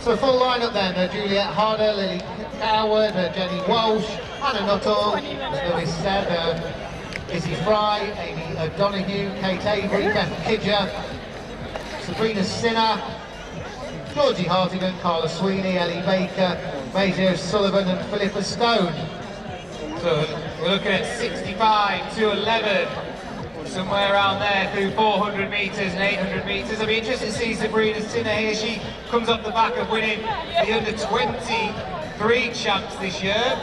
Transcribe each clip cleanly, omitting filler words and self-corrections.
So full lineup then, Juliet Harder, Lily Coward, Jenny Walsh, Hannah Nuttall, as Lewis said, Izzy Fry, Amy O'Donoghue, Kate Avery, Beth Kidger, Sabrina Sinner, Georgie Hartigan, Carla Sweeney, Ellie Baker, Maisie Sullivan and Philippa Stone. So we're looking at 65 to 11, somewhere around there through 400 metres and 800 metres. I'll be interested to see Sabrina Sinner here. She comes off the back of winning the under-23 champs this year.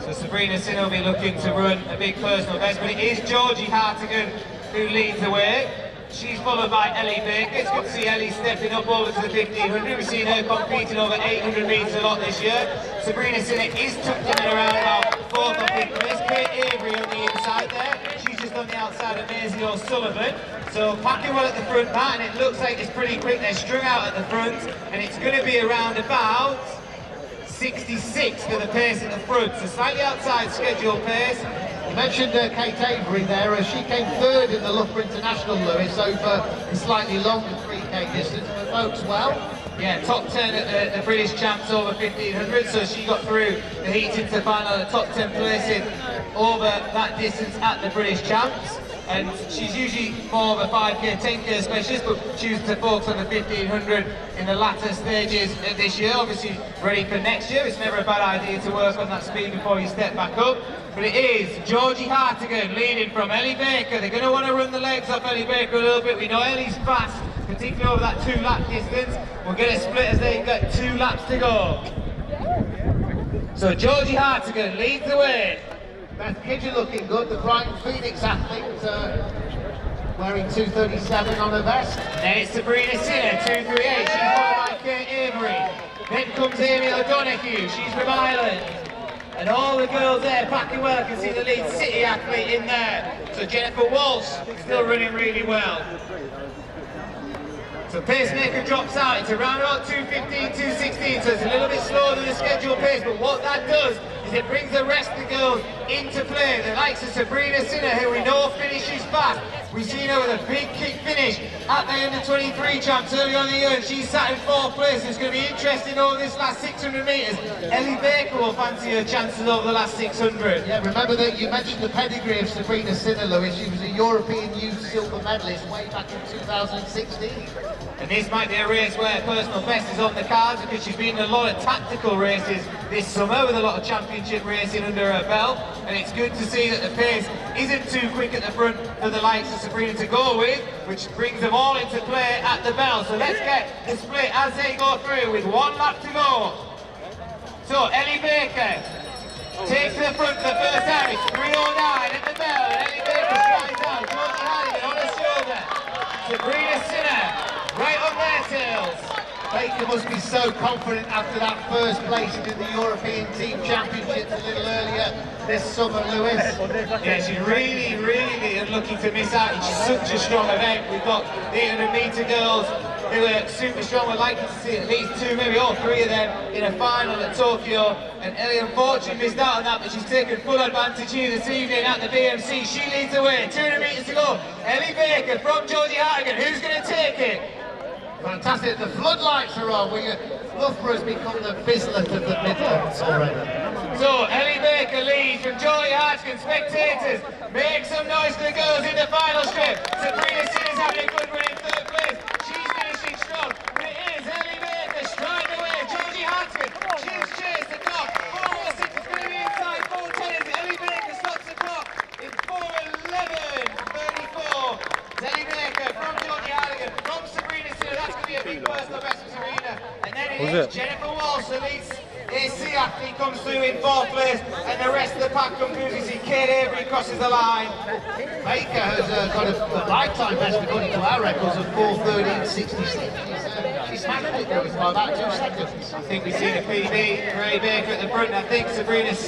So Sabrina Sinner will be looking to run a big personal best, but it is Georgie Hartigan who leads the way. She's followed by Ellie Baker. It's good to see Ellie stepping up over to the 1500. We've seen her competing over 800 metres a lot this year. Sabrina Sinner is tucked in at around about fourth or fifth place. Kate Avery on the inside there. She's just on the outside of Maisie O'Sullivan. So packing well at the front, Matt, and it looks like it's pretty quick. They're strung out at the front, and it's going to be around about 66 for the pace at the front. So slightly outside schedule pace. You mentioned Kate Avery there, she came third in the Loughborough International, Lewis, over the slightly longer 3K distance, but votes well. Yeah, top 10 at the British Champs over 1500, so she got through the heats into the final, the top 10 placing over that distance at the British Champs. And she's usually more of a 5K, 10K specialist, but chooses to focus on the 1500 in the latter stages of this year. Obviously ready for next year. It's never a bad idea to work on that speed before you step back up. But it is Georgie Hartigan leading from Ellie Baker. They're going to want to run the legs off Ellie Baker a little bit. We know Ellie's fast, particularly over that 2-lap distance. We'll get a split as they've got 2 laps to go. So Georgie Hartigan leads the way. Beth Kidger looking good, the Brighton Phoenix athlete, wearing 237 on her vest. Then it's Sabrina Sinner, 238. She's followed by Kate Avery. Then comes Amy O'Donoghue, she's from Ireland. And all the girls there packing well. I can see the lead city athlete in there. So Jennifer Walsh still running really well. So pacemaker drops out, it's around about 2:15, 2:16, so it's a little bit slower than the scheduled pace, but what that does is it brings the rest of the girls into play. The likes of Sabrina Sinner, who we know finishes fast. We've seen her with a big kick finish at the under-23 champs early on in the year, and she's sat in 4th place. It's going to be interesting over this last 600 metres. Ellie Baker will fancy her chances over the last 600. Yeah, remember that you mentioned the pedigree of Sabrina Sinner, Lewis. She was a European youth silver medalist way back in 2016. And this might be a race where personal best is on the cards, because she's been in a lot of tactical races this summer with a lot of championship racing under her belt. And it's good to see that the pace isn't too quick at the front for the likes of Sabrina to go with, which brings them all into play at the bell. So let's get the split as they go through with 1 lap to go. So Ellie Baker takes to the front for the first time. It's 3:09 at the bell, and Ellie Baker strides out. Georgie Hartigan on her shoulder. Sabrina Sinner right on their tails. Baker must be so confident after that first place in the European Team Championships a little earlier this summer, Lewis. Yeah, she's really unlucky to miss out. It's such a strong event. We've got the 800-metre girls who are super strong. We're likely to see at least 2, maybe all 3 of them in a final at Tokyo. And Ellie unfortunately missed out on that, but she's taken full advantage here this evening at the BMC. She leads the way. 200 metres to go. Ellie Baker from Georgie Hartigan. Who's going to take it? Fantastic, the floodlights are on. Loughborough has become the Bislett of the Midlands already. So Ellie Baker leads from Georgie Hartigan. Spectators, make some noise for the girls in the final strip. Sabrina Sinner's having a good run in 3rd place. She's finishing strong. But it is Ellie Baker striding away. Georgie Hartigan, she's chased the clock. 4:06 is going to be inside 4:10. Ellie Baker stops the clock in 4:11:34. Ellie Baker from Georgie Hartigan, from Sabrina Sinner. That's going to be a big personal best for Sabrina. And then it is Jennifer Walsh, the lead AC athlete, comes through in 4th place, and the rest of the pack comes through. You see Kate Avery crosses the line. Baker has got a lifetime best according to our records of 4:13.66. She's smashed it by about 2 seconds. I think we've seen a PB for Ellie Baker at the front. I think Sabrina